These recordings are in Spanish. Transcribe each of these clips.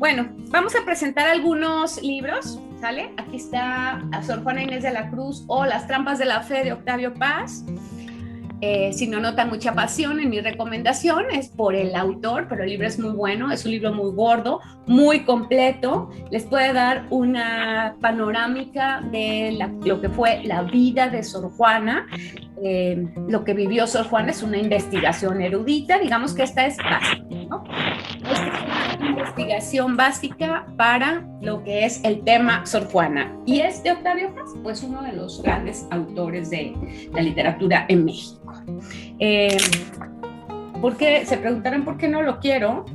Bueno, vamos a presentar algunos libros, ¿sale? Aquí está Sor Juana Inés de la Cruz o Las trampas de la fe de Octavio Paz. Si no notan mucha pasión en mi recomendación es por el autor, pero el libro es muy bueno, es un libro muy gordo, muy completo, les puede dar una panorámica de lo que fue la vida de Sor Juana. Lo que vivió Sor Juana es una investigación erudita, digamos que esta es básica, ¿no? Esta es una investigación básica para lo que es el tema Sor Juana. Y es de Octavio Paz, pues uno de los grandes autores de la literatura en México. Porque se preguntarán por qué no lo quiero.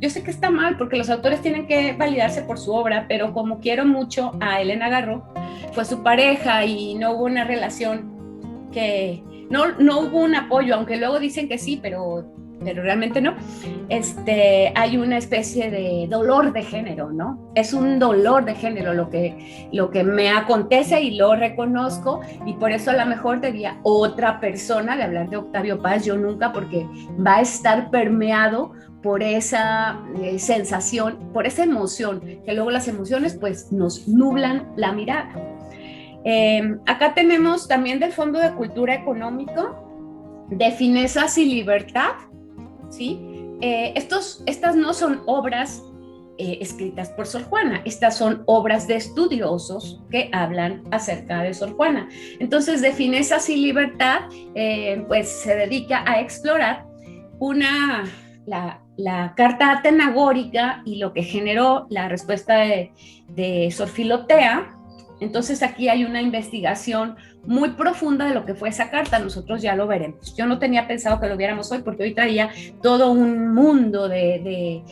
Yo sé que está mal porque los autores tienen que validarse por su obra, pero como quiero mucho a Elena Garro, fue su pareja y no hubo una relación que no hubo un apoyo, aunque luego dicen que sí, pero realmente no. Hay una especie de dolor de género, ¿no? Es un dolor de género lo que me acontece y lo reconozco, y por eso a lo mejor diría otra persona de hablar de Octavio Paz, yo nunca, porque va a estar permeado por esa sensación, por esa emoción, que luego las emociones pues nos nublan la mirada. Acá tenemos también del Fondo de Cultura Económico, de Finezas y Libertad, ¿sí? Estas no son obras escritas por Sor Juana, estas son obras de estudiosos que hablan acerca de Sor Juana. Entonces, de Finezas y Libertad, pues se dedica a explorar la carta atenagórica y lo que generó la respuesta de Sor Filotea. Entonces aquí hay una investigación muy profunda de lo que fue esa carta. Nosotros ya lo veremos. Yo no tenía pensado que lo viéramos hoy porque hoy traía todo un mundo de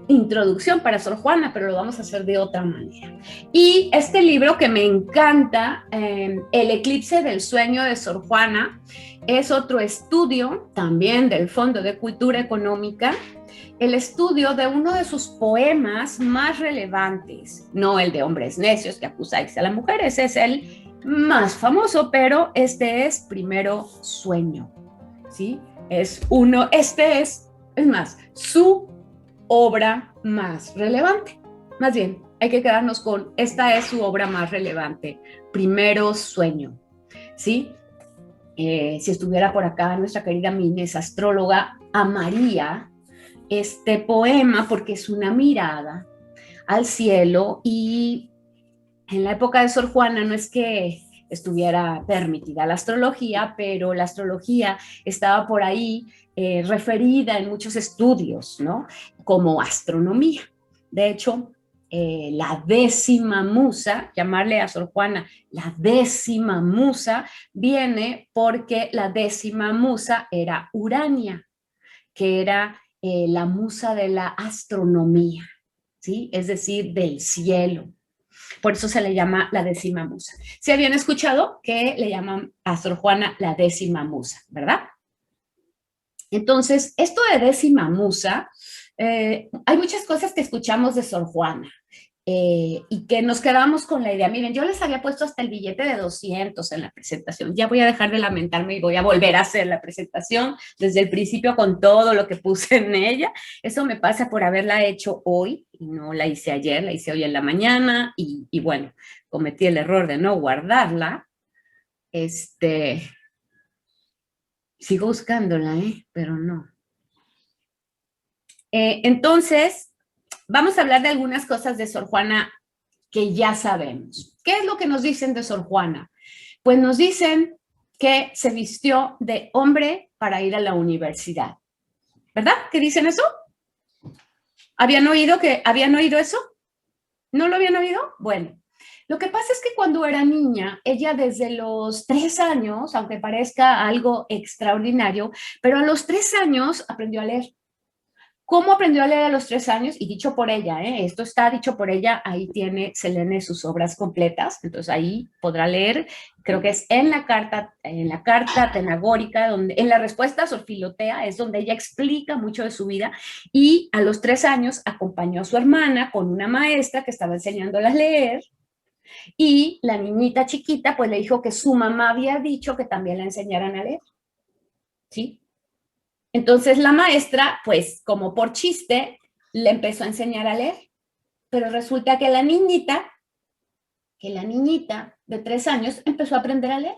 introducción para Sor Juana, pero lo vamos a hacer de otra manera. Y este libro que me encanta, El eclipse del sueño de Sor Juana, es otro estudio también del Fondo de Cultura Económica, el estudio de uno de sus poemas más relevantes, no el de Hombres Necios que acusáis a las mujeres, es el más famoso, pero este es Primero Sueño, ¿sí? Es más, su obra más relevante. Más bien, hay que quedarnos con, esta es su obra más relevante, Primero Sueño, ¿sí? Si estuviera por acá nuestra querida Mines, astróloga, amaría este poema porque es una mirada al cielo, y en la época de Sor Juana no es que estuviera permitida la astrología, pero la astrología estaba por ahí referida en muchos estudios, ¿no? Como astronomía. De hecho, la décima musa, llamarle a Sor Juana la décima musa, viene porque la décima musa era Urania, que era la musa de la astronomía, ¿sí? Es decir, del cielo. Por eso se le llama la décima musa. ¿Se habían escuchado que le llaman a Sor Juana la décima musa, verdad? Entonces, esto de décima musa, hay muchas cosas que escuchamos de Sor Juana. Y que nos quedamos con la idea. Miren, yo les había puesto hasta el billete de 200 en la presentación. Ya voy a dejar de lamentarme y voy a volver a hacer la presentación desde el principio con todo lo que puse en ella. Eso me pasa por haberla hecho hoy y no la hice ayer, la hice hoy en la mañana y bueno, cometí el error de no guardarla. Sigo buscándola, pero no. Entonces, vamos a hablar de algunas cosas de Sor Juana que ya sabemos. ¿Qué es lo que nos dicen de Sor Juana? Pues nos dicen que se vistió de hombre para ir a la universidad. ¿Verdad? ¿Qué dicen eso? ¿Habían oído eso? ¿No lo habían oído? Bueno, lo que pasa es que cuando era niña, ella desde los 3 años, aunque parezca algo extraordinario, pero a los 3 años aprendió a leer. ¿Cómo aprendió a leer a los 3 años? Y dicho por ella, esto está dicho por ella, ahí se leen sus obras completas, entonces ahí podrá leer, creo que es en la carta atenagórica, donde en la respuesta a Sor Filotea es donde ella explica mucho de su vida, y a los 3 años acompañó a su hermana con una maestra que estaba enseñándola a leer, y la niñita chiquita pues le dijo que su mamá había dicho que también la enseñaran a leer, ¿sí? Entonces la maestra, pues como por chiste, le empezó a enseñar a leer, pero resulta que la niñita de 3 años empezó a aprender a leer.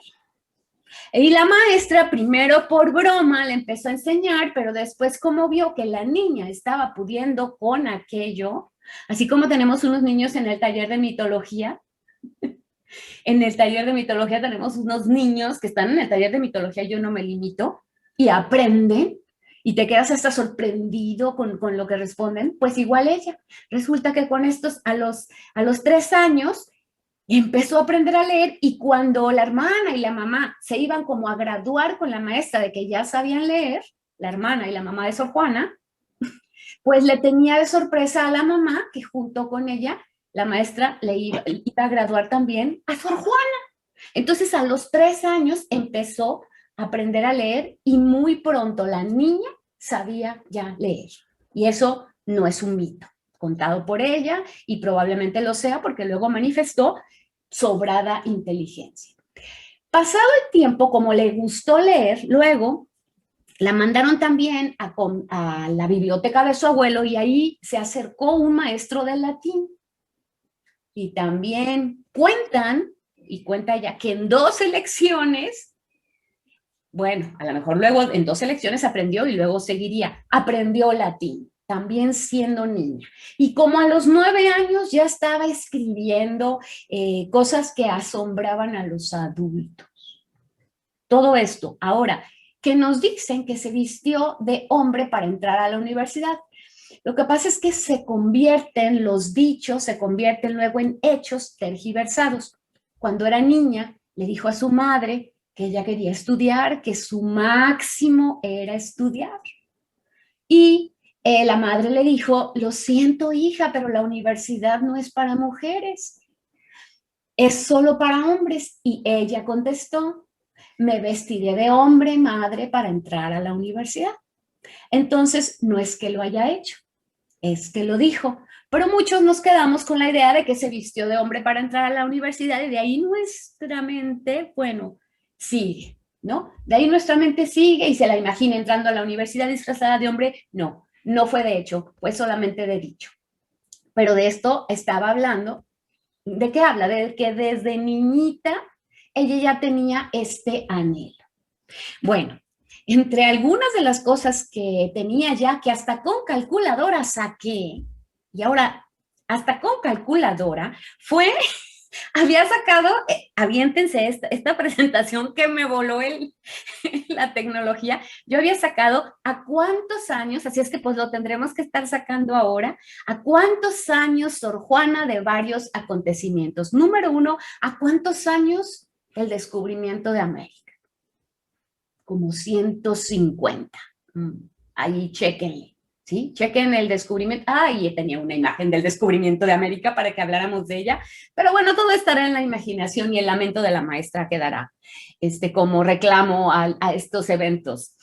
Y la maestra primero por broma le empezó a enseñar, pero después como vio que la niña estaba pudiendo con aquello, así como tenemos unos niños en el taller de mitología, en el taller de mitología tenemos unos niños que están en el taller de mitología, yo no me limito, y aprenden, y te quedas hasta sorprendido con lo que responden, pues igual ella. Resulta que con estos, a los 3 años, empezó a aprender a leer y cuando la hermana y la mamá se iban como a graduar con la maestra de que ya sabían leer, la hermana y la mamá de Sor Juana, pues le tenía de sorpresa a la mamá que junto con ella la maestra iba a graduar también a Sor Juana. Entonces a los 3 años empezó a aprender a leer y muy pronto la niña sabía ya leer. Y eso no es un mito, contado por ella y probablemente lo sea porque luego manifestó sobrada inteligencia. Pasado el tiempo, como le gustó leer, luego la mandaron también a la biblioteca de su abuelo y ahí se acercó un maestro de latín. Y también cuentan, y cuenta ella, que en 2 elecciones, bueno, a lo mejor luego en 2 elecciones aprendió y luego seguiría, aprendió latín, también siendo niña. Y como a los 9 años ya estaba escribiendo cosas que asombraban a los adultos. Todo esto, ahora, que nos dicen que se vistió de hombre para entrar a la universidad. Lo que pasa es que los dichos se convierten luego en hechos tergiversados. Cuando era niña, le dijo a su madre que ella quería estudiar, que su máximo era estudiar. Y la madre le dijo, lo siento hija, pero la universidad no es para mujeres, es solo para hombres. Y ella contestó, me vestiré de hombre, madre, para entrar a la universidad. Entonces, no es que lo haya hecho, es que lo dijo. Pero muchos nos quedamos con la idea de que se vistió de hombre para entrar a la universidad y de ahí nuestra mente, bueno, sigue, ¿no? De ahí nuestra mente sigue y se la imagina entrando a la universidad disfrazada de hombre. No, no fue de hecho, fue solamente de dicho. Pero de esto estaba hablando. ¿De qué habla? De que desde niñita ella ya tenía este anhelo. Bueno, entre algunas de las cosas que tenía ya, que hasta con calculadora saqué, y ahora hasta con calculadora, había sacado, aviéntense esta presentación que me voló la tecnología, yo había sacado a cuántos años, así es que pues lo tendremos que estar sacando ahora, a cuántos años Sor Juana de varios acontecimientos. Número 1, ¿a cuántos años el descubrimiento de América? Como 150. Ahí chequenle, ¿sí? Chequen el descubrimiento. Y tenía una imagen del descubrimiento de América para que habláramos de ella. Pero bueno, todo estará en la imaginación y el lamento de la maestra quedará como reclamo a estos eventos.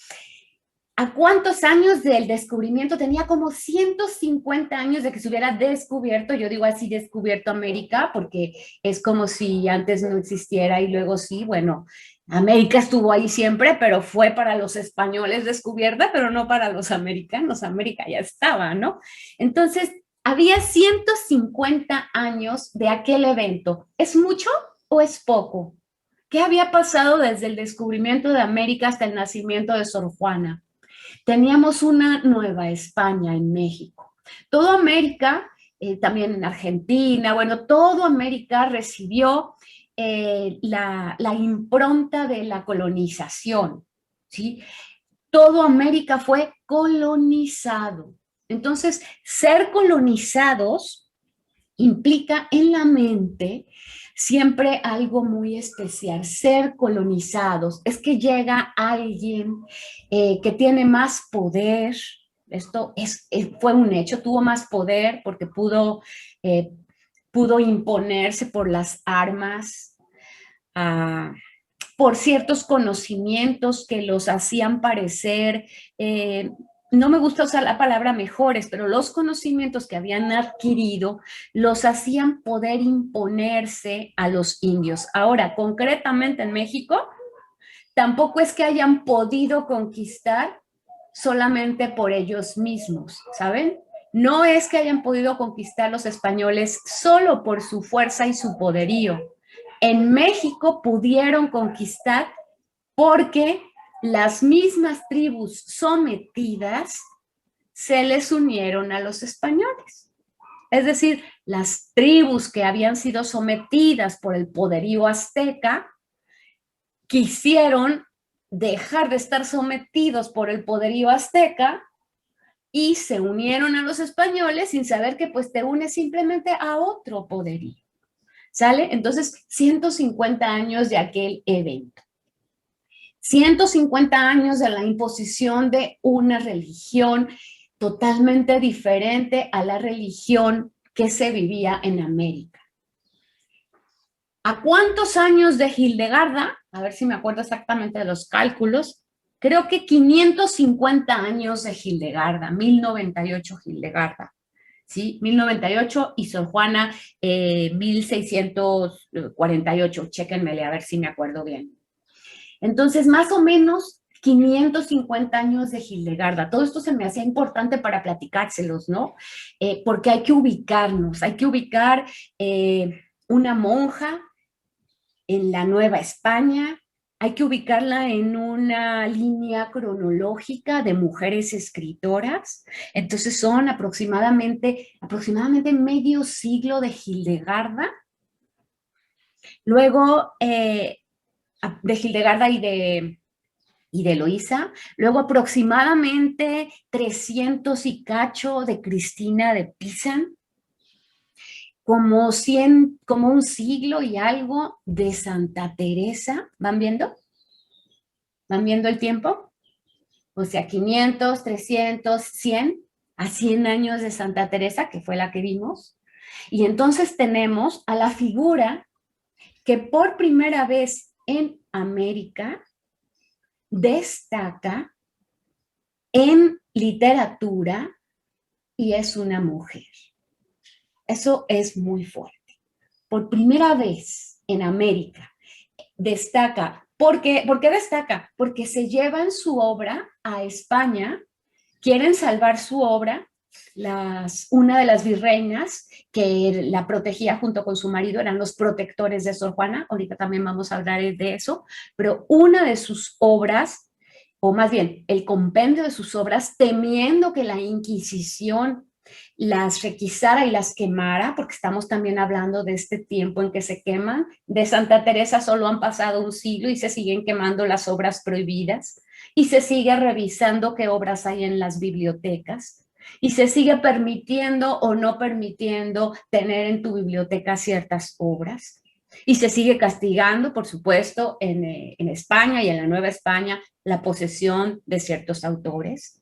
¿A cuántos años del descubrimiento? Tenía como 150 años de que se hubiera descubierto, yo digo así, descubierto América, porque es como si antes no existiera y luego sí, bueno, América estuvo ahí siempre, pero fue para los españoles descubierta, pero no para los americanos, América ya estaba, ¿no? Entonces, había 150 años de aquel evento. ¿Es mucho o es poco? ¿Qué había pasado desde el descubrimiento de América hasta el nacimiento de Sor Juana? Teníamos una Nueva España en México. Todo América, también en Argentina, bueno, todo América recibió la impronta de la colonización, ¿sí? Todo América fue colonizado. Entonces, ser colonizados implica en la mente siempre algo muy especial, ser colonizados. Es que llega alguien que tiene más poder, esto fue un hecho, tuvo más poder porque pudo imponerse por las armas, por ciertos conocimientos que los hacían parecer, no me gusta usar la palabra mejores, pero los conocimientos que habían adquirido los hacían poder imponerse a los indios. Ahora, concretamente en México, tampoco es que hayan podido conquistar solamente por ellos mismos, ¿saben? No es que hayan podido conquistar los españoles solo por su fuerza y su poderío. En México pudieron conquistar porque las mismas tribus sometidas se les unieron a los españoles. Es decir, las tribus que habían sido sometidas por el poderío azteca quisieron dejar de estar sometidos por el poderío azteca y se unieron a los españoles sin saber que pues te unes simplemente a otro poderío. ¿Sale? Entonces, 150 años de aquel evento. 150 años de la imposición de una religión totalmente diferente a la religión que se vivía en América. ¿A cuántos años de Hildegarda? A ver si me acuerdo exactamente de los cálculos. Creo que 550 años de Hildegarda, 1098 Hildegarda, ¿sí? 1098 y Sor Juana 1648, chéquenmele a ver si me acuerdo bien. Entonces, más o menos 550 años de Hildegarda. Todo esto se me hacía importante para platicárselos, ¿no? Porque hay que ubicarnos, hay que ubicar una monja en la Nueva España, hay que ubicarla en una línea cronológica de mujeres escritoras. Entonces son aproximadamente medio siglo de Hildegarda. Luego de Hildegarda y de Eloísa, luego aproximadamente 300 y cacho de Cristina de Pisa, como un siglo y algo de Santa Teresa. ¿Van viendo? ¿Van viendo el tiempo? O sea, 500, 300, 100, a 100 años de Santa Teresa, que fue la que vimos. Y entonces tenemos a la figura que por primera vez en América destaca en literatura y es una mujer. Eso es muy fuerte. Por primera vez en América destaca. ¿Por qué destaca? Porque se llevan su obra a España, quieren salvar su obra. Una de las virreinas que la protegía junto con su marido eran los protectores de Sor Juana. Ahorita también vamos a hablar de eso, pero una de sus obras, o más bien el compendio de sus obras, temiendo que la Inquisición las requisara y las quemara, porque estamos también hablando de este tiempo en que se queman. De Santa Teresa solo han pasado un siglo y se siguen quemando las obras prohibidas y se sigue revisando qué obras hay en las bibliotecas y se sigue permitiendo o no permitiendo tener en tu biblioteca ciertas obras. Y se sigue castigando, por supuesto, en España y en la Nueva España, la posesión de ciertos autores.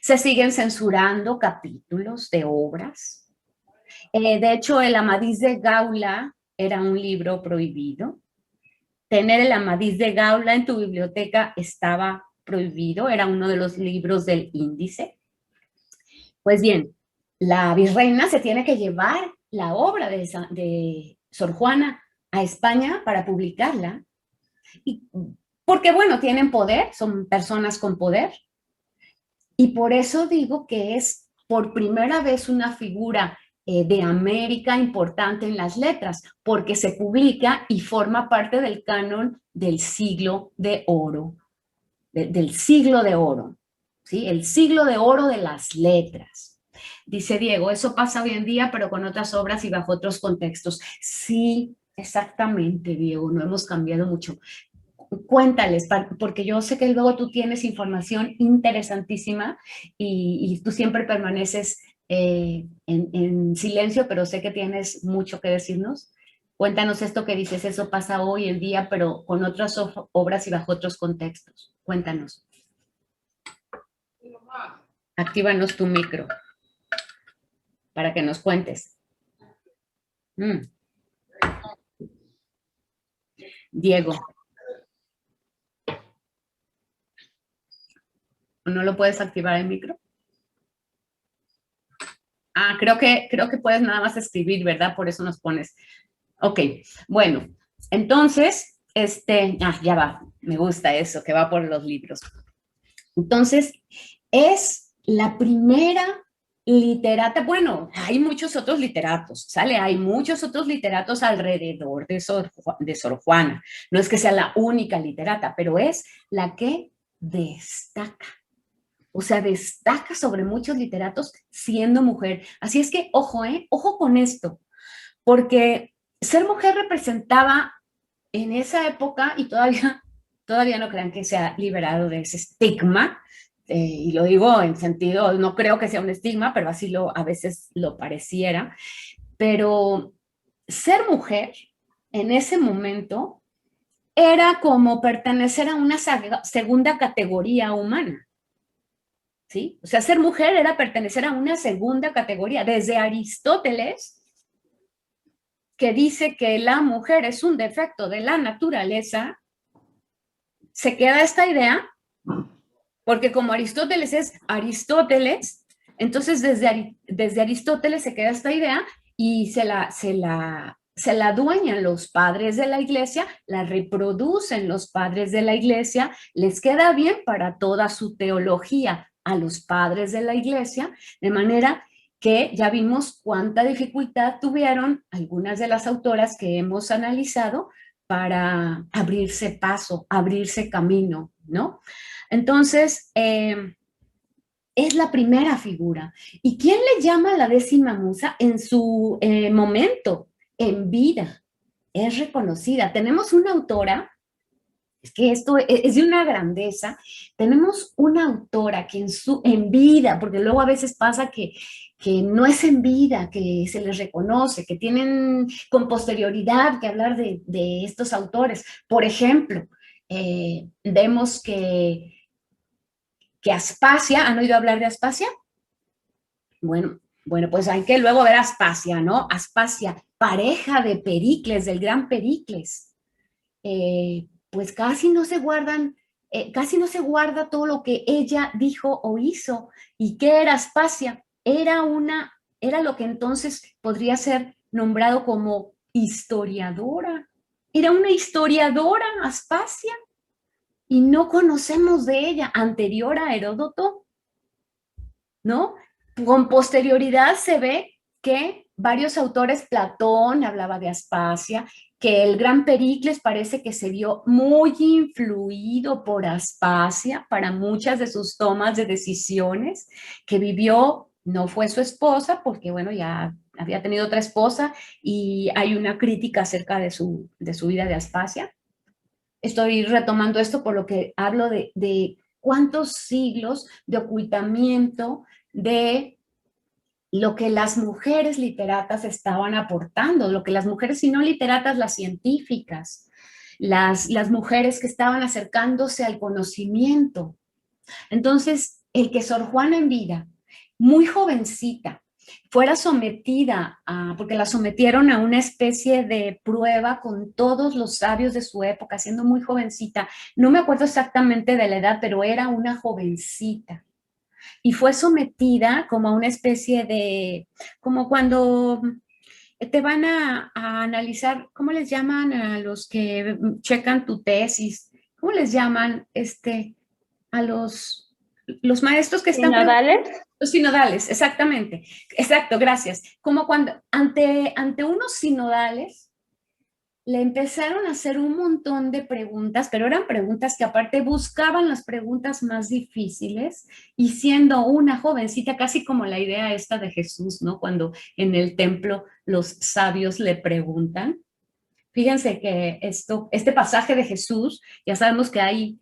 Se siguen censurando capítulos de obras. De hecho, el Amadís de Gaula era un libro prohibido. Tener el Amadís de Gaula en tu biblioteca estaba prohibido, era uno de los libros del índice. Pues bien, la virreina se tiene que llevar la obra de Sor Juana a España para publicarla. Y, porque, bueno, tienen poder, son personas con poder. Y por eso digo que es por primera vez una figura de América importante en las letras, porque se publica y forma parte del canon del siglo de oro, del siglo de oro, ¿sí? El siglo de oro de las letras. Dice Diego, eso pasa hoy en día, pero con otras obras y bajo otros contextos. Sí, exactamente, Diego, no hemos cambiado mucho. Cuéntales, porque yo sé que luego tú tienes información interesantísima y tú siempre permaneces en silencio, pero sé que tienes mucho que decirnos. Cuéntanos esto que dices, eso pasa hoy en día, pero con otras obras y bajo otros contextos. Cuéntanos. Actívanos tu micro para que nos cuentes. Diego. ¿No lo puedes activar el micro? Ah, creo que puedes nada más escribir, ¿verdad? Por eso nos pones. Ok, bueno, entonces, ya va, me gusta eso, que va por los libros. Entonces, es la primera literata, bueno, hay muchos otros literatos, ¿sale? Hay muchos otros literatos alrededor de Sor Juana. No es que sea la única literata, pero es la que destaca. O sea, destaca sobre muchos literatos siendo mujer. Así es que, ojo, ojo con esto, porque ser mujer representaba en esa época, y todavía no crean que se ha liberado de ese estigma, y lo digo en sentido, no creo que sea un estigma, pero así a veces lo pareciera, pero ser mujer en ese momento era como pertenecer a una segunda categoría humana, ¿sí? O sea, ser mujer era pertenecer a una segunda categoría. Desde Aristóteles, que dice que la mujer es un defecto de la naturaleza, se queda esta idea, porque como Aristóteles es Aristóteles, entonces desde Aristóteles se queda esta idea y se la adueñan los padres de la iglesia, la reproducen los padres de la iglesia, les queda bien para toda su teología a los padres de la iglesia, de manera que ya vimos cuánta dificultad tuvieron algunas de las autoras que hemos analizado para abrirse paso, abrirse camino, ¿no? Entonces, es la primera figura. ¿Y quién le llama a la décima musa en su momento, en vida? Es reconocida. Tenemos una autora, es que esto es de una grandeza, tenemos una autora que en vida, porque luego a veces pasa que no es en vida, que se les reconoce, que tienen con posterioridad que hablar de estos autores. Por ejemplo, vemos que Aspasia, ¿han oído hablar de Aspasia? Bueno, pues hay que luego ver Aspasia, ¿no? Aspasia, pareja de Pericles, del gran Pericles. Pues casi no se guarda todo lo que ella dijo o hizo. ¿Y qué era Aspasia? Era lo que entonces podría ser nombrado como historiadora. Era una historiadora, Aspasia, y no conocemos de ella anterior a Heródoto, ¿no? Con posterioridad se ve que varios autores, Platón hablaba de Aspasia, que el gran Pericles parece que se vio muy influido por Aspasia para muchas de sus tomas de decisiones, que vivió, no fue su esposa, porque bueno, ya había tenido otra esposa y hay una crítica acerca de su vida de Aspasia. Estoy retomando esto por lo que hablo de cuántos siglos de ocultamiento de lo que las mujeres literatas estaban aportando, lo que las mujeres, y no literatas, las científicas, las mujeres que estaban acercándose al conocimiento. Entonces, el que Sor Juana en vida, muy jovencita, fuera sometida porque la sometieron a una especie de prueba con todos los sabios de su época, siendo muy jovencita. No me acuerdo exactamente de la edad, pero era una jovencita. Y fue sometida como a una especie como cuando te van a analizar, ¿cómo les llaman a los que checan tu tesis? ¿Cómo les llaman a los maestros que están ¿Sinodales? los sinodales? Exactamente, exacto, gracias. Como cuando ante unos sinodales le empezaron a hacer un montón de preguntas, pero eran preguntas que aparte buscaban las preguntas más difíciles y siendo una jovencita, casi como la idea esta de Jesús, ¿no? Cuando en el templo los sabios le preguntan. Fíjense que este pasaje de Jesús, ya sabemos que hay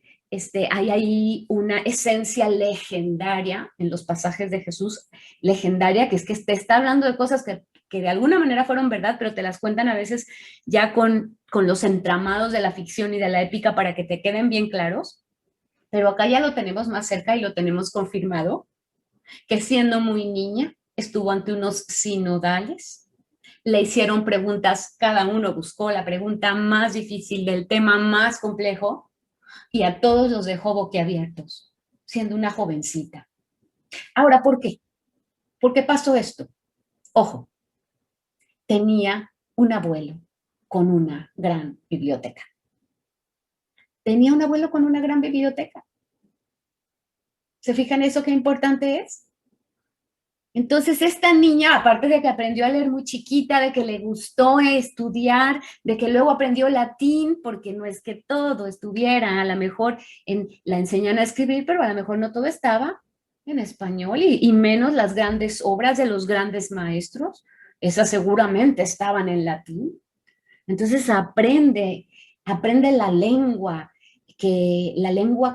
ahí una esencia legendaria en los pasajes de Jesús, legendaria, que es que te está hablando de cosas que de alguna manera fueron verdad, pero te las cuentan a veces ya con los entramados de la ficción y de la épica para que te queden bien claros. Pero acá ya lo tenemos más cerca y lo tenemos confirmado, que siendo muy niña estuvo ante unos sinodales, le hicieron preguntas, cada uno buscó la pregunta más difícil del tema más complejo y a todos los dejó boquiabiertos, siendo una jovencita. Ahora, ¿por qué? ¿Por qué pasó esto? Ojo, tenía un abuelo con una gran biblioteca. Tenía un abuelo con una gran biblioteca. ¿Se fijan eso qué importante es? Entonces, esta niña, aparte de que aprendió a leer muy chiquita, de que le gustó estudiar, de que luego aprendió latín, porque no es que todo estuviera, a lo mejor la enseñan a escribir, pero a lo mejor no todo estaba en español y menos las grandes obras de los grandes maestros, esas seguramente estaban en latín. Entonces aprende la lengua que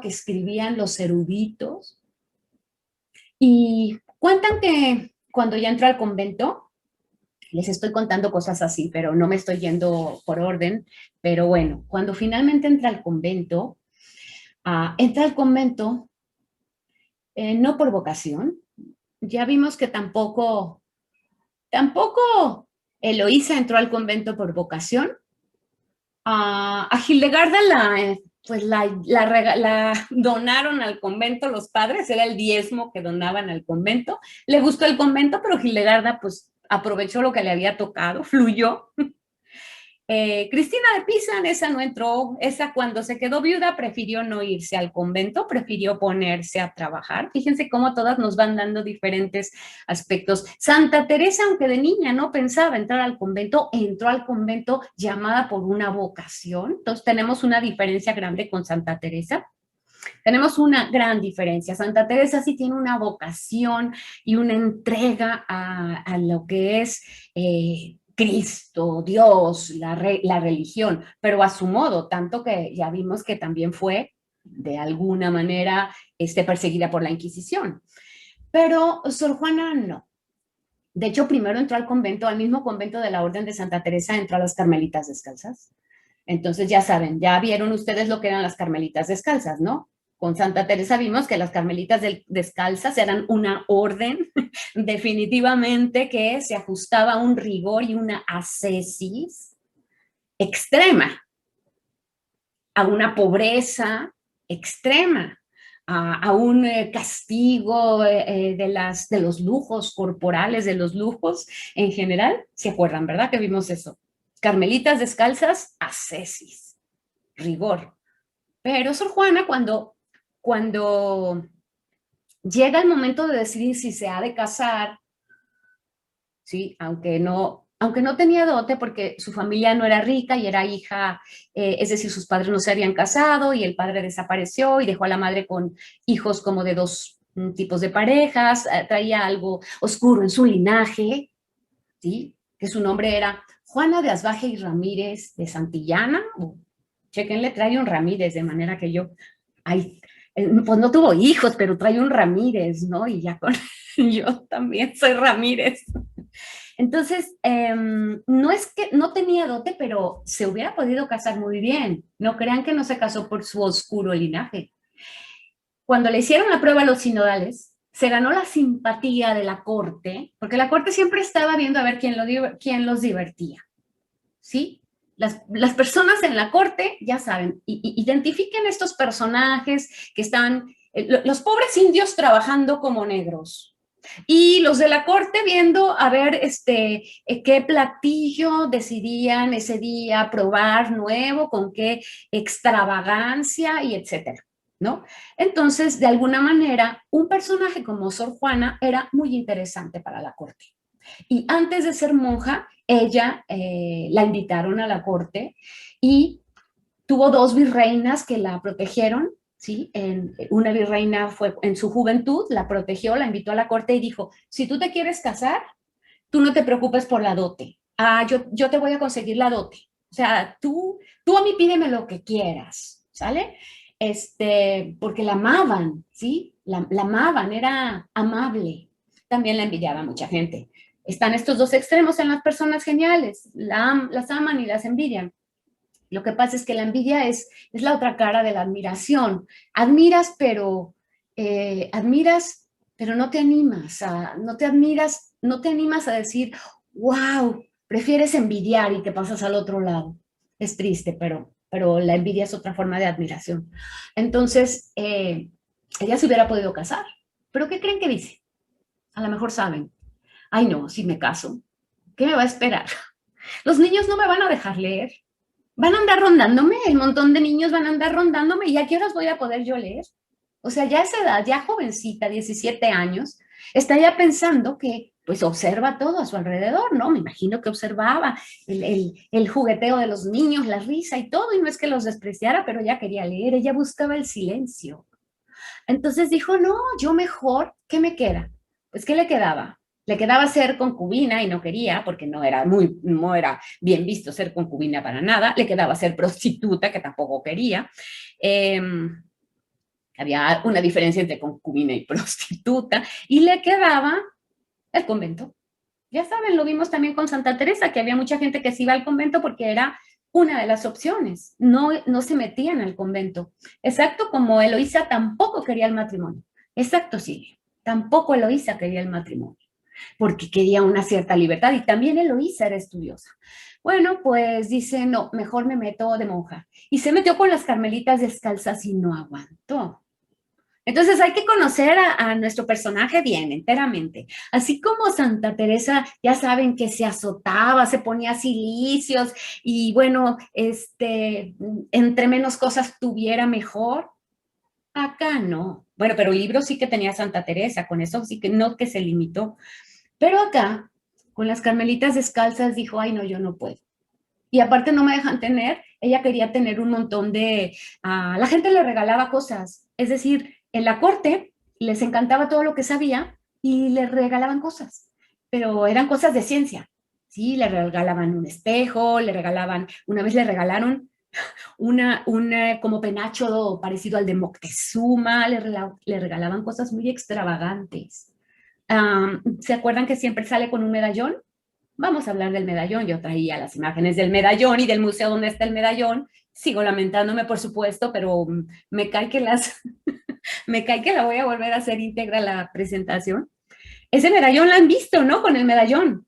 escribían los eruditos. Y cuentan que cuando ya entró al convento, les estoy contando cosas así, pero no me estoy yendo por orden, pero bueno, cuando finalmente entra al convento no por vocación, ya vimos que tampoco Eloísa entró al convento por vocación. A Hildegarda la donaron al convento los padres, era el diezmo que donaban al convento. Le gustó el convento, pero Hildegarda pues aprovechó lo que le había tocado, fluyó. Cristina de Pisa, esa no entró, esa cuando se quedó viuda prefirió no irse al convento, prefirió ponerse a trabajar. Fíjense cómo todas nos van dando diferentes aspectos. Santa Teresa, aunque de niña no pensaba entrar al convento, entró al convento llamada por una vocación. Entonces tenemos una diferencia grande con Santa Teresa. Tenemos una gran diferencia. Santa Teresa sí tiene una vocación y una entrega a lo que es Cristo, Dios, la religión, pero a su modo, tanto que ya vimos que también fue de alguna manera perseguida por la Inquisición. Pero Sor Juana no. De hecho, primero entró al convento, al mismo convento de la Orden de Santa Teresa, entró a las Carmelitas Descalzas. Entonces ya saben, ya vieron ustedes lo que eran las Carmelitas Descalzas, ¿no? Con Santa Teresa vimos que las Carmelitas Descalzas eran una orden definitivamente que se ajustaba a un rigor y una ascesis extrema, a una pobreza extrema, a un castigo de los lujos corporales, de los lujos en general. ¿Se acuerdan, verdad? Que vimos eso. Carmelitas Descalzas, ascesis, rigor. Pero Sor Juana, cuando llega el momento de decidir si se ha de casar, ¿sí? Aunque no tenía dote porque su familia no era rica y era hija, es decir, sus padres no se habían casado y el padre desapareció y dejó a la madre con hijos como de dos tipos de parejas, traía algo oscuro en su linaje, ¿sí? Que su nombre era Juana de Asbaje y Ramírez de Santillana, chequenle, trae un Ramírez, de manera que pues no tuvo hijos, pero trae un Ramírez, ¿no? Y ya yo también soy Ramírez. Entonces, no es que no tenía dote, pero se hubiera podido casar muy bien. No crean que no se casó por su oscuro linaje. Cuando le hicieron la prueba a los sinodales, se ganó la simpatía de la corte, porque la corte siempre estaba viendo a ver quién los divertía, ¿sí? Las personas en la corte, ya saben, identifiquen estos personajes que están, los pobres indios trabajando como negros, y los de la corte viendo a ver qué platillo decidían ese día probar nuevo, con qué extravagancia y etcétera, ¿no? Entonces, de alguna manera, un personaje como Sor Juana era muy interesante para la corte. Y antes de ser monja, ella la invitaron a la corte y tuvo dos virreinas que la protegieron, ¿sí? Una virreina fue en su juventud, la protegió, la invitó a la corte y dijo, si tú te quieres casar, tú no te preocupes por la dote. Yo te voy a conseguir la dote. O sea, tú a mí pídeme lo que quieras, ¿sale? Porque la amaban, ¿sí? La amaban, era amable. También la envidiaba mucha gente. Están estos dos extremos en las personas geniales, las aman y las envidian. Lo que pasa es que la envidia es la otra cara de la admiración. Admiras, pero no te animas, no te animas a decir, wow, prefieres envidiar y te pasas al otro lado. Es triste, pero la envidia es otra forma de admiración. Entonces, ella se hubiera podido casar. ¿Pero qué creen que dice? A lo mejor saben. Ay, no, si me caso, ¿qué me va a esperar? Los niños no me van a dejar leer. Van a andar rondándome, el montón de niños van a andar rondándome y a qué horas voy a poder yo leer. O sea, ya a esa edad, ya jovencita, 17 años, Está ya pensando que pues observa todo a su alrededor, ¿no? Me imagino que observaba el jugueteo de los niños, la risa y todo, y no es que los despreciara, pero ella quería leer, ella buscaba el silencio. Entonces dijo, no, yo mejor, ¿qué me queda? Pues, ¿qué le quedaba? Le quedaba ser concubina y no quería, porque no era bien visto ser concubina para nada. Le quedaba ser prostituta, que tampoco quería. Eh, había una diferencia entre concubina y prostituta. Y le quedaba el convento. Ya saben, lo vimos también con Santa Teresa, que había mucha gente que se iba al convento porque era una de las opciones. No se metían al convento. Exacto como Eloísa tampoco quería el matrimonio. Exacto, sí. Tampoco Eloísa quería el matrimonio, porque quería una cierta libertad y también Eloísa era estudiosa. Bueno, pues dice, no, mejor me meto de monja. Y se metió con las carmelitas descalzas y no aguantó. Entonces hay que conocer a nuestro personaje bien, enteramente. Así como Santa Teresa, ya saben que se azotaba, se ponía cilicios y bueno, entre menos cosas tuviera mejor. Acá no. Bueno, pero el libro sí que tenía Santa Teresa, con eso sí que no que se limitó. Pero acá, con las carmelitas descalzas, dijo, ay no, yo no puedo. Y aparte no me dejan tener, ella quería tener un montón de, la gente le regalaba cosas, es decir, en la corte les encantaba todo lo que sabía y le regalaban cosas, pero eran cosas de ciencia, ¿sí? Le regalaban un espejo, una vez le regalaron una como penacho parecido al de Moctezuma, le regalaban cosas muy extravagantes. ¿Se acuerdan que siempre sale con un medallón? Vamos a hablar del medallón. Yo traía las imágenes del medallón y del museo donde está el medallón. Sigo lamentándome, por supuesto, pero me cae que me cae que la voy a volver a hacer íntegra la presentación. Ese medallón la han visto, ¿no? Con el medallón.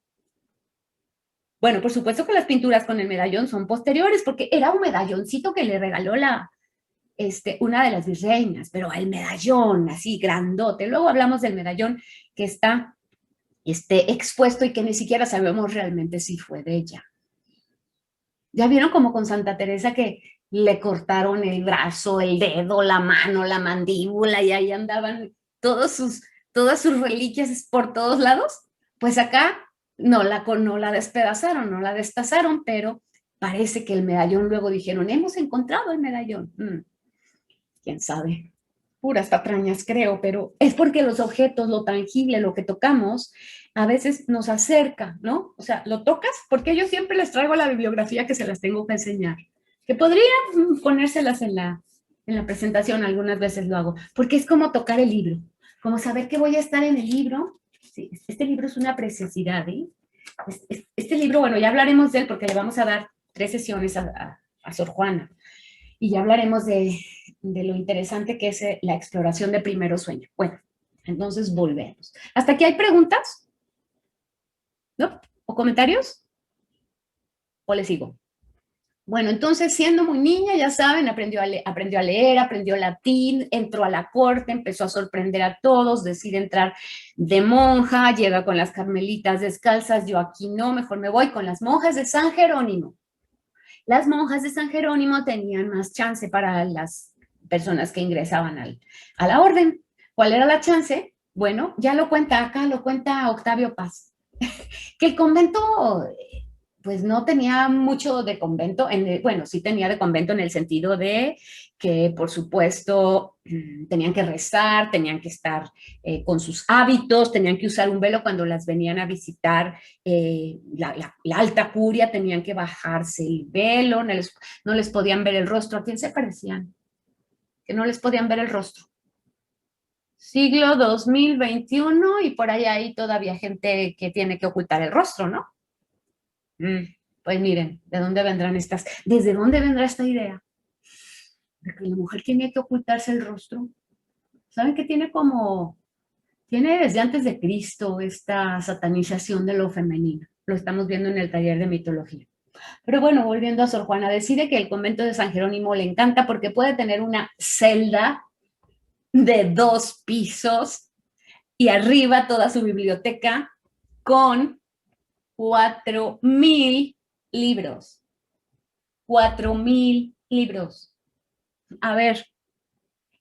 Bueno, por supuesto que las pinturas con el medallón son posteriores, porque era un medalloncito que le regaló una de las virreinas, pero el medallón así grandote. Luego hablamos del medallón que está expuesto y que ni siquiera sabemos realmente si fue de ella. ¿Ya vieron como con Santa Teresa que le cortaron el brazo, el dedo, la mano, la mandíbula y ahí andaban todas sus reliquias por todos lados? Pues acá no la despedazaron, no la destazaron, pero parece que el medallón luego dijeron, hemos encontrado el medallón. ¿Quién sabe? Puras patrañas creo, pero es porque los objetos, lo tangible, lo que tocamos, a veces nos acerca, ¿no? O sea, lo tocas, porque yo siempre les traigo la bibliografía que se las tengo que enseñar, que podría ponérselas en la presentación, algunas veces lo hago, porque es como tocar el libro, como saber que voy a estar en el libro. Sí, este libro es una preciosidad, ¿eh? Este libro, bueno, ya hablaremos de él porque le vamos a dar 3 sesiones a Sor Juana y ya hablaremos de lo interesante que es la exploración de primero sueño. Bueno, entonces volvemos. ¿Hasta aquí hay preguntas? ¿No? ¿O comentarios? ¿O le sigo? Bueno, entonces siendo muy niña, ya saben, aprendió a leer, aprendió latín, entró a la corte, empezó a sorprender a todos, decide entrar de monja, llega con las carmelitas descalzas, yo aquí no, mejor me voy con las monjas de San Jerónimo. Las monjas de San Jerónimo tenían más chance para las personas que ingresaban a la orden. ¿Cuál era la chance? Bueno, ya lo cuenta acá, lo cuenta Octavio Paz, que el convento pues no tenía mucho de convento, bueno, sí tenía de convento en el sentido de que, por supuesto, tenían que rezar, tenían que estar con sus hábitos, tenían que usar un velo cuando las venían a visitar la alta curia, tenían que bajarse el velo, no les podían ver el rostro. ¿A quién se parecían? Que no les podían ver el rostro. Siglo 2021 y por ahí hay todavía gente que tiene que ocultar el rostro, ¿no? Pues miren, ¿de dónde vendrán desde dónde vendrá esta idea? De que la mujer tiene que ocultarse el rostro. ¿Saben que tiene desde antes de Cristo esta satanización de lo femenino? Lo estamos viendo en el taller de mitología. Pero bueno, volviendo a Sor Juana, decide que el convento de San Jerónimo le encanta porque puede tener una celda de 2 pisos y arriba toda su biblioteca con 4,000 libros. 4,000 libros. A ver,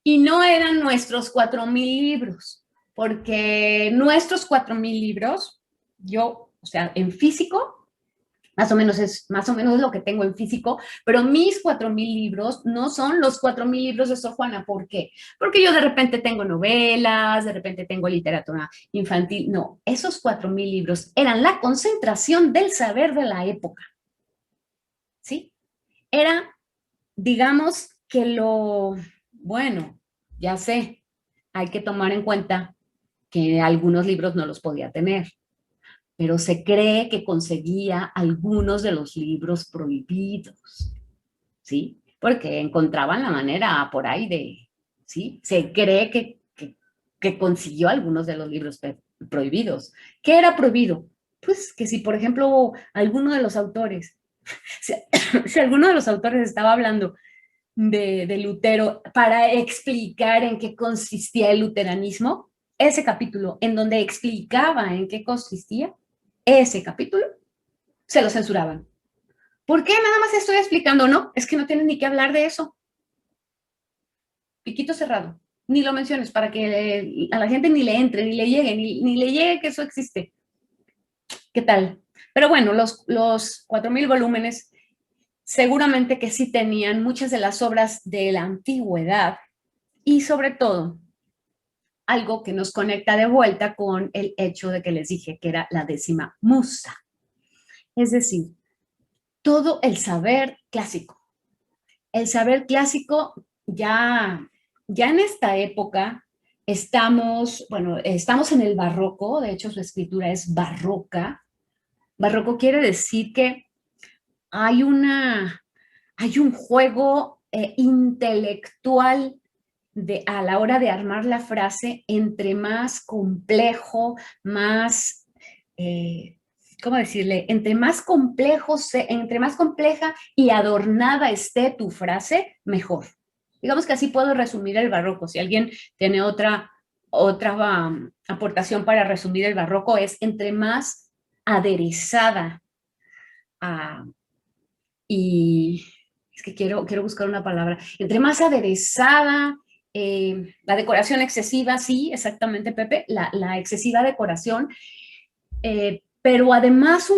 y no eran nuestros 4,000 libros, porque nuestros 4,000 libros, yo, o sea, en físico, más o menos es lo que tengo en físico, pero mis 4,000 libros no son los 4,000 libros de Sor Juana. ¿Por qué? Porque yo de repente tengo novelas, de repente tengo literatura infantil. No, esos 4,000 libros eran la concentración del saber de la época, ¿sí? Era, digamos, que bueno, ya sé, hay que tomar en cuenta que algunos libros no los podía tener, pero se cree que conseguía algunos de los libros prohibidos, ¿sí? Porque encontraban la manera por ahí ¿sí? Se cree que consiguió algunos de los libros prohibidos. ¿Qué era prohibido? Pues que si, por ejemplo, alguno de los autores, si, si alguno de los autores estaba hablando de Lutero para explicar en qué consistía el luteranismo, ese capítulo en donde explicaba en qué consistía, ese capítulo, se lo censuraban. ¿Por qué nada más estoy explicando? No, es que no tienen ni que hablar de eso. Piquito cerrado. Ni lo menciones para que a la gente ni le entre, ni le llegue, ni le llegue que eso existe. ¿Qué tal? Pero bueno, los 4,000 volúmenes seguramente que sí tenían muchas de las obras de la antigüedad y sobre todo algo que nos conecta de vuelta con el hecho de que les dije que era la 10ª musa. Es decir, todo el saber clásico. El saber clásico ya en esta época estamos en el barroco, de hecho su escritura es barroca. Barroco quiere decir que hay un juego intelectual a la hora de armar la frase, entre más complejo, más, ¿cómo decirle? Entre más compleja y adornada esté tu frase, mejor. Digamos que así puedo resumir el barroco. Si alguien tiene otra aportación para resumir el barroco, es entre más aderezada uh, y es que quiero buscar una palabra, entre más aderezada, la decoración excesiva, sí, exactamente, Pepe, la excesiva decoración, pero además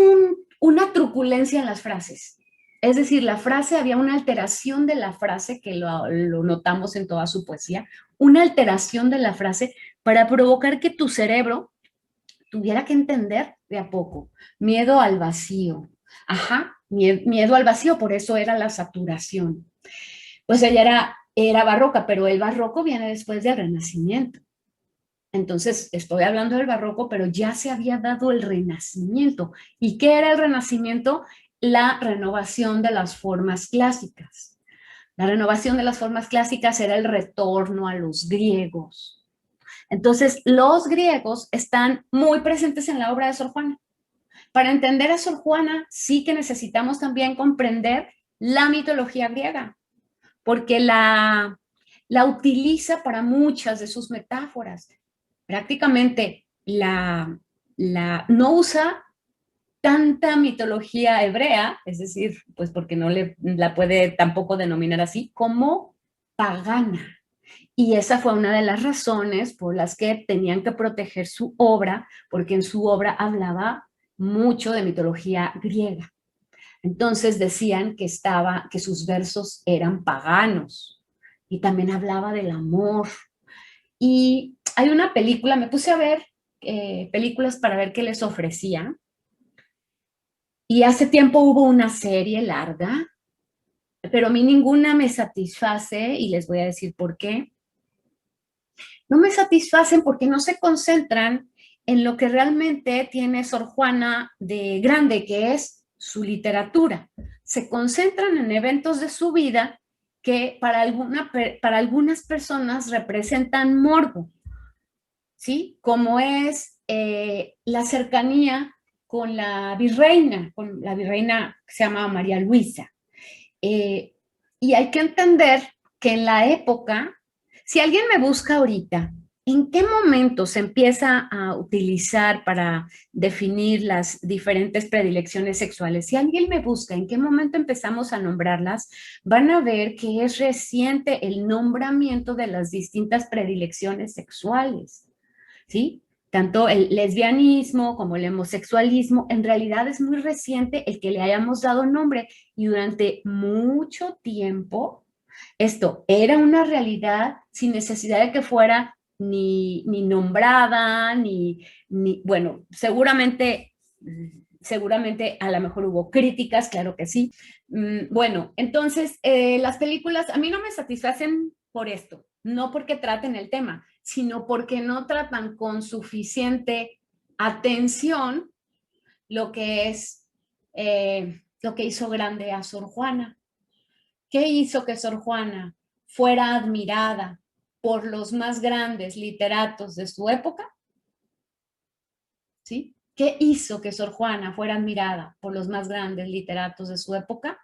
una truculencia en las frases. Es decir, la frase, había una alteración de la frase, que lo notamos en toda su poesía, una alteración de la frase para provocar que tu cerebro tuviera que entender de a poco. Miedo al vacío. Ajá, miedo al vacío, por eso era la saturación. Pues ella era barroca, pero el barroco viene después del Renacimiento. Entonces, estoy hablando del barroco, pero ya se había dado el Renacimiento. ¿Y qué era el Renacimiento? La renovación de las formas clásicas. La renovación de las formas clásicas era el retorno a los griegos. Entonces, los griegos están muy presentes en la obra de Sor Juana. Para entender a Sor Juana, sí que necesitamos también comprender la mitología griega, porque la utiliza para muchas de sus metáforas. Prácticamente no usa tanta mitología hebrea, es decir, pues porque no la puede tampoco denominar así, como pagana. Y esa fue una de las razones por las que tenían que proteger su obra, porque en su obra hablaba mucho de mitología griega. Entonces decían que sus versos eran paganos y también hablaba del amor. Y hay una película, me puse a ver películas para ver qué les ofrecía. Y hace tiempo hubo una serie larga, pero a mí ninguna me satisface y les voy a decir por qué. No me satisfacen porque no se concentran en lo que realmente tiene Sor Juana de grande, que es su literatura. Se concentran en eventos de su vida que para algunas personas representan morbo, ¿sí? Como es la cercanía con la virreina que se llama María Luisa. Y hay que entender que en la época, si alguien me busca ahorita, ¿en qué momento se empieza a utilizar para definir las diferentes predilecciones sexuales? Si alguien me busca, ¿en qué momento empezamos a nombrarlas? Van a ver que es reciente el nombramiento de las distintas predilecciones sexuales. ¿sí? Tanto el lesbianismo como el homosexualismo, en realidad es muy reciente el que le hayamos dado nombre y durante mucho tiempo esto era una realidad sin necesidad de que fuera ni nombrada, bueno, seguramente a lo mejor hubo críticas, claro que sí. Bueno, entonces las películas a mí no me satisfacen por esto, no porque traten el tema, sino porque no tratan con suficiente atención lo que es lo que hizo grande a Sor Juana. ¿Qué hizo que Sor Juana fuera admirada por los más grandes literatos de su época? ¿Sí? ¿Qué hizo que Sor Juana fuera admirada por los más grandes literatos de su época?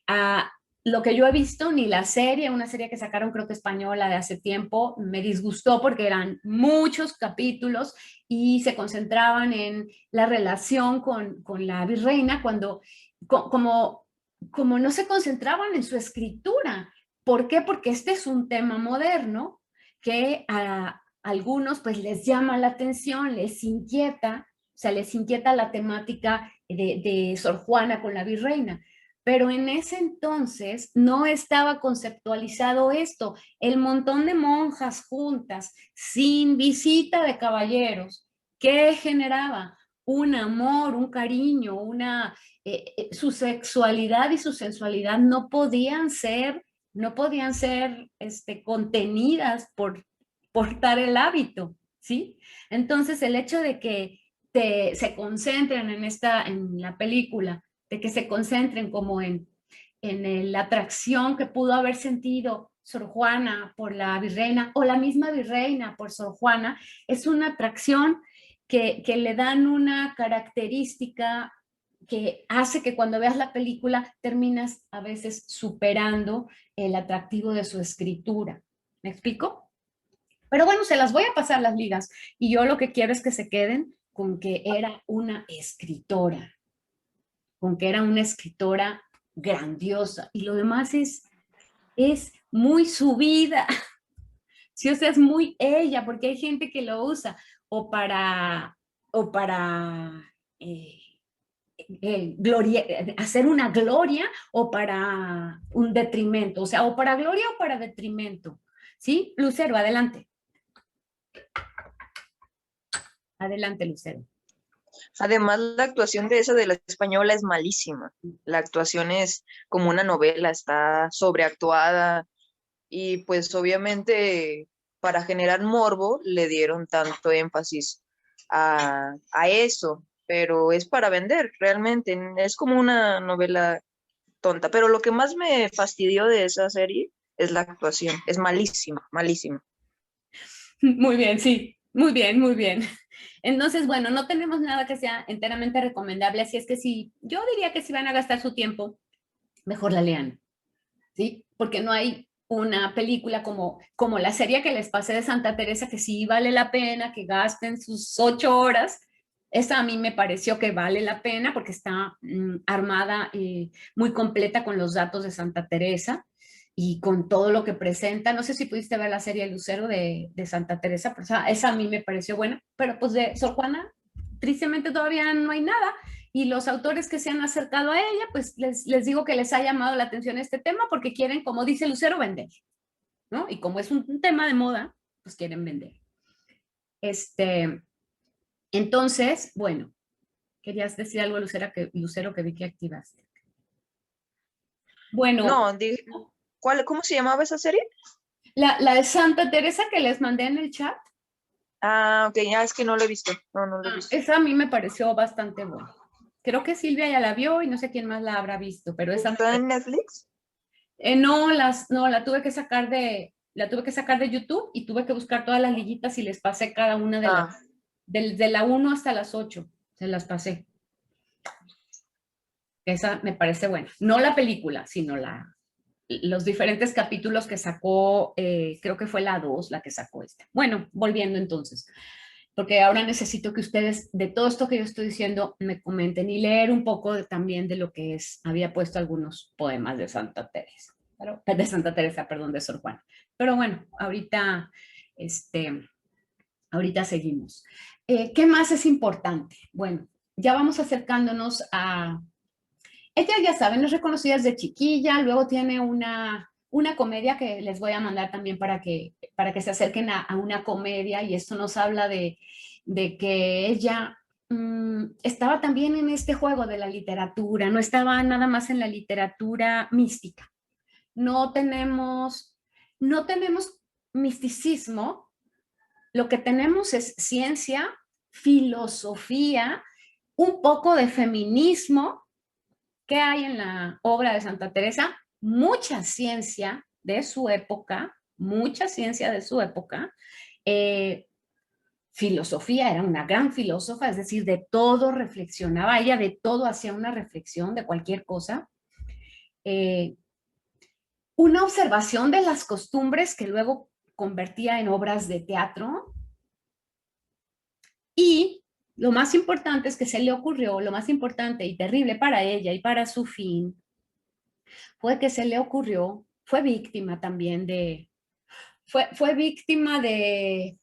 A lo que yo he visto, ni la serie, una serie que sacaron creo que española de hace tiempo, me disgustó porque eran muchos capítulos y se concentraban en la relación con la virreina cuando, como no se concentraban en su escritura. ¿Por qué? Porque este es un tema moderno que a algunos pues les llama la atención, les inquieta, o sea, les inquieta la temática de Sor Juana con la virreina. Pero en ese entonces no estaba conceptualizado esto. El montón de monjas juntas, sin visita de caballeros, ¿qué generaba? Un amor, un cariño, su sexualidad y su sensualidad no podían ser contenidas por portar el hábito, ¿sí? Entonces el hecho de que se concentren en la película, de que se concentren como en la atracción que pudo haber sentido Sor Juana por la virreina o la misma virreina por Sor Juana, es una atracción que le dan una característica que hace que cuando veas la película terminas a veces superando el atractivo de su escritura. ¿Me explico? Pero bueno, se las voy a pasar las ligas y yo lo que quiero es que se queden con que era una escritora, con que era una escritora grandiosa y lo demás es muy su vida, sí, o sea, es muy ella, porque hay gente que lo usa o para eh, hacer una gloria o para un detrimento, o sea, o para gloria o para detrimento, ¿sí? Lucero, adelante. Adelante, Lucero. Además, la actuación de esa de la española es malísima. La actuación es como una novela, está sobreactuada y pues obviamente para generar morbo le dieron tanto énfasis a eso, pero es para vender, realmente, es como una novela tonta. Pero lo que más me fastidió de esa serie es la actuación, es malísima, malísima. Muy bien, sí, muy bien, muy bien. Entonces, bueno, no tenemos nada que sea enteramente recomendable, así es que sí, yo diría que si van a gastar su tiempo, mejor la lean, ¿sí? Porque no hay una película como la serie que les pasé de Santa Teresa, que sí vale la pena que gasten sus 8 horas. Esa a mí me pareció que vale la pena porque está armada muy completa con los datos de Santa Teresa y con todo lo que presenta. No sé si pudiste ver la serie Lucero de Santa Teresa, pero esa a mí me pareció buena, pero pues de Sor Juana, tristemente todavía no hay nada. Y los autores que se han acercado a ella, pues les digo que les ha llamado la atención este tema porque quieren, como dice Lucero, vender, ¿no? Y como es un tema de moda, pues quieren vender. Entonces, bueno, querías decir algo, Lucero, que vi que activaste. Bueno, No, dije, ¿cómo se llamaba esa serie? la de Santa Teresa que les mandé en el chat, Ah, ok, ya es que no lo he visto. No, no lo he visto. esa a mí me pareció bastante buena. Creo que Silvia ya la vio y no sé quién más la habrá visto, pero esa ¿Está en Netflix? no, la tuve que sacar de YouTube y tuve que buscar todas las liguitas y les pasé cada una Ah, desde la 1 hasta las 8, se las pasé. Esa me parece buena. No la película, sino los diferentes capítulos que sacó, creo que fue la 2 la que sacó esta. Bueno, volviendo entonces, porque ahora necesito que ustedes, de todo esto que yo estoy diciendo, me comenten y leer un poco también de lo que había puesto algunos poemas de Santa Teresa, de Santa Teresa, perdón, de Sor Juana. Pero bueno, ahorita, este, Ahorita seguimos. ¿Qué más es importante? Bueno, ya vamos acercándonos a... Ella, ya saben, es reconocida desde chiquilla, luego tiene una comedia que les voy a mandar también para que se acerquen a una comedia, y esto nos habla de que ella estaba también en este juego de la literatura, no estaba nada más en la literatura mística. No tenemos, no tenemos misticismo, lo que tenemos es ciencia, filosofía, un poco de feminismo. ¿Qué hay en la obra de Santa Teresa? Mucha ciencia de su época, mucha ciencia de su época. Eh, Filosofía, era una gran filósofa, es decir, de todo reflexionaba, ella de todo hacía una reflexión, de cualquier cosa. Eh, una observación de las costumbres que luego convertía en obras de teatro. Y lo más importante es que se le ocurrió, lo más importante y terrible para ella y para su fin, fue que se le ocurrió, fue víctima también fue víctima de,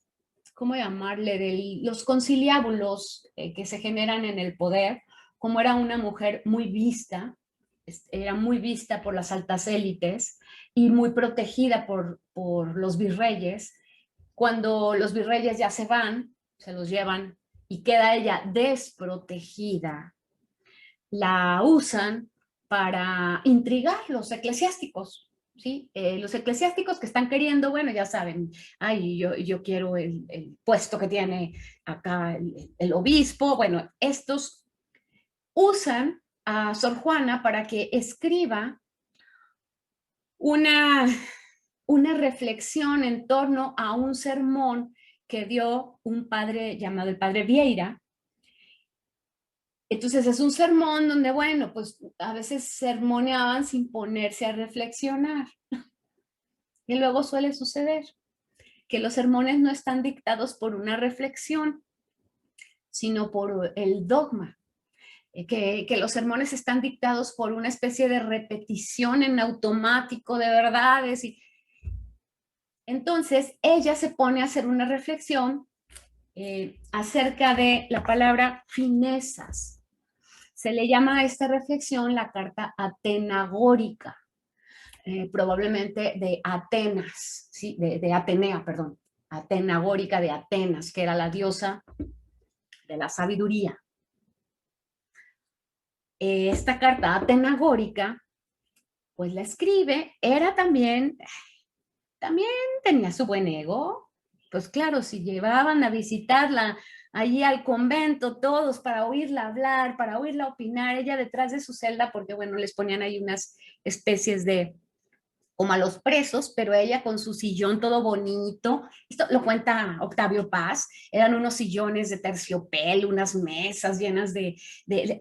¿cómo llamarle? De los conciliábulos que se generan en el poder. Como era una mujer muy vista, era muy vista por las altas élites y muy protegida por los virreyes. Cuando los virreyes ya se van, se los llevan y queda ella desprotegida, la usan para intrigar los eclesiásticos, ¿sí? Los eclesiásticos que están queriendo, bueno, ya saben, ay, yo quiero el puesto que tiene acá el obispo. Bueno, estos usan a Sor Juana para que escriba una, una reflexión en torno a un sermón que dio un padre llamado el padre Vieira. Entonces es un sermón donde, bueno, pues a veces sermoneaban sin ponerse a reflexionar. Y luego suele suceder que los sermones no están dictados por una reflexión, sino por el dogma. Que los sermones están dictados por una especie de repetición en automático de verdades. Entonces ella se pone a hacer una reflexión acerca de la palabra finezas. Se le llama a esta reflexión la carta atenagórica, probablemente de Atenas, ¿sí? de Atenea, perdón, atenagórica de Atenas, que era la diosa de la sabiduría. Esta carta atenagórica, pues la escribe, era también tenía su buen ego. Pues claro, si llevaban a visitarla allí al convento todos para oírla hablar, para oírla opinar, ella detrás de su celda, porque bueno, les ponían ahí unas especies de, como a los presos, pero ella con su sillón todo bonito. Esto lo cuenta Octavio Paz. Eran unos sillones de terciopelo, unas mesas llenas de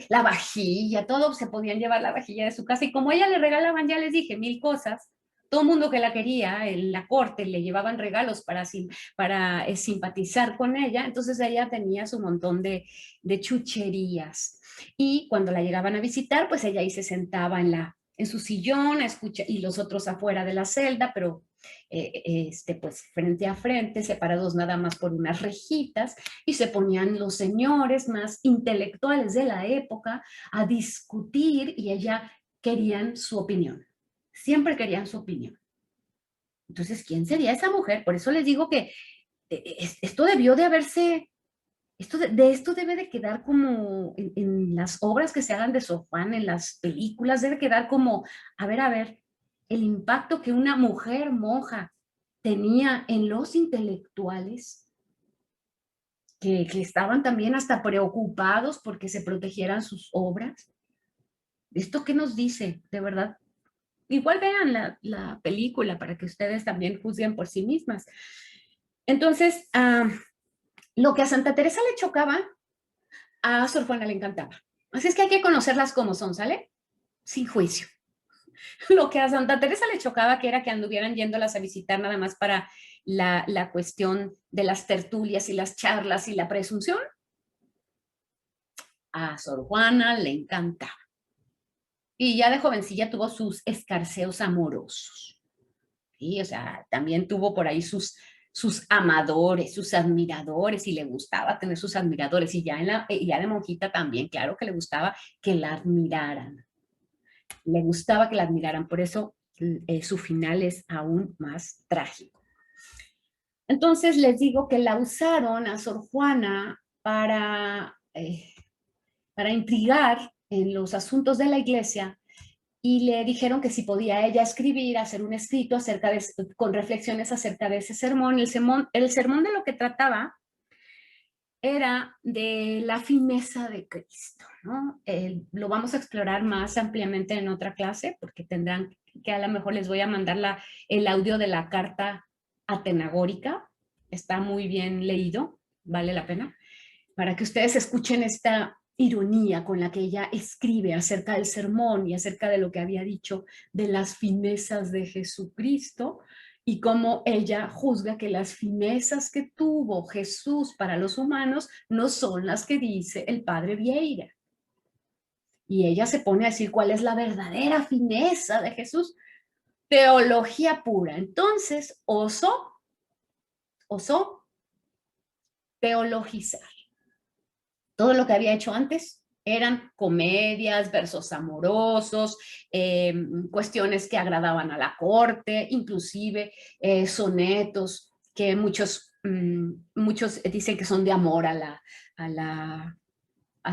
la vajilla, todo, se podían llevar la vajilla de su casa. Y como ella le regalaban, ya les dije, 1000 cosas, todo el mundo que la quería, en la corte, le llevaban regalos para simpatizar con ella. Entonces ella tenía su montón de chucherías. Y cuando la llegaban a visitar, pues ella ahí se sentaba en su sillón, escucha, y los otros afuera de la celda, pero pues frente a frente, separados nada más por unas rejitas, y se ponían los señores más intelectuales de la época a discutir, y ella querían su opinión, siempre querían su opinión. Entonces, ¿quién sería esa mujer? Por eso les digo que esto debió de haberse esto debe de quedar como en las obras que se hagan de Sor Juana, en las películas, debe quedar como, a ver, el impacto que una mujer monja tenía en los intelectuales, que estaban también hasta preocupados porque se protegieran sus obras. ¿Esto qué nos dice? De verdad. Igual vean la película para que ustedes también juzguen por sí mismas. Entonces, lo que a Santa Teresa le chocaba, a Sor Juana le encantaba. Así es que hay que conocerlas como son, ¿sale? Sin juicio. Lo que a Santa Teresa le chocaba, que era que anduvieran yéndolas a visitar nada más para la cuestión de las tertulias y las charlas y la presunción, a Sor Juana le encantaba. Y ya de jovencilla tuvo sus escarceos amorosos. Y, o sea, también tuvo por ahí sus sus amadores, sus admiradores, y le gustaba tener sus admiradores, y ya de monjita también, claro que le gustaba que la admiraran, le gustaba que la admiraran, por eso su final es aún más trágico. Entonces les digo que la usaron a Sor Juana para intrigar en los asuntos de la iglesia, y le dijeron que si podía ella escribir, hacer un escrito con reflexiones acerca de ese sermón. El sermón de lo que trataba era de la fineza de Cristo, ¿no? Lo vamos a explorar más ampliamente en otra clase, porque tendrán que, a lo mejor les voy a mandar el audio de la carta atenagórica. Está muy bien leído, vale la pena, para que ustedes escuchen esta ironía con la que ella escribe acerca del sermón y acerca de lo que había dicho de las finezas de Jesucristo, y cómo ella juzga que las finezas que tuvo Jesús para los humanos no son las que dice el padre Vieira. Y ella se pone a decir cuál es la verdadera fineza de Jesús. Teología pura. Entonces, osó teologizar. Todo lo que había hecho antes eran comedias, versos amorosos, cuestiones que agradaban a la corte, inclusive sonetos que muchos dicen que son de amor a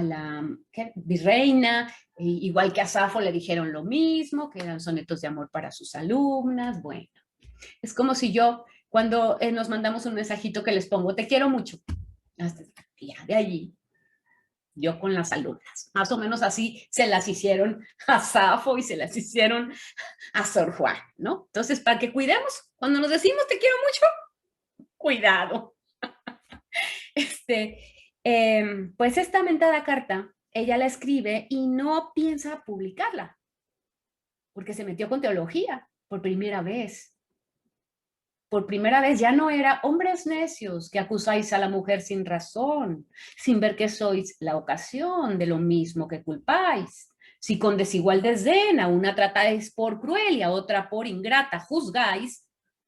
la virreina, igual que a Safo le dijeron lo mismo, que eran sonetos de amor para sus alumnas. Bueno, es como si yo, cuando nos mandamos un mensajito que les pongo, te quiero mucho, hasta ya de allí, yo con las alumnas. Más o menos así se las hicieron a Safo y se las hicieron a Sor Juan, ¿no? Entonces, para que cuidemos, cuando nos decimos te quiero mucho, cuidado. Pues esta mentada carta, ella la escribe y no piensa publicarla, porque se metió con teología por primera vez. Por primera vez ya no era hombres necios que acusáis a la mujer sin razón, sin ver que sois la ocasión de lo mismo que culpáis. Si con desigual desdén a una tratáis por cruel y a otra por ingrata juzgáis,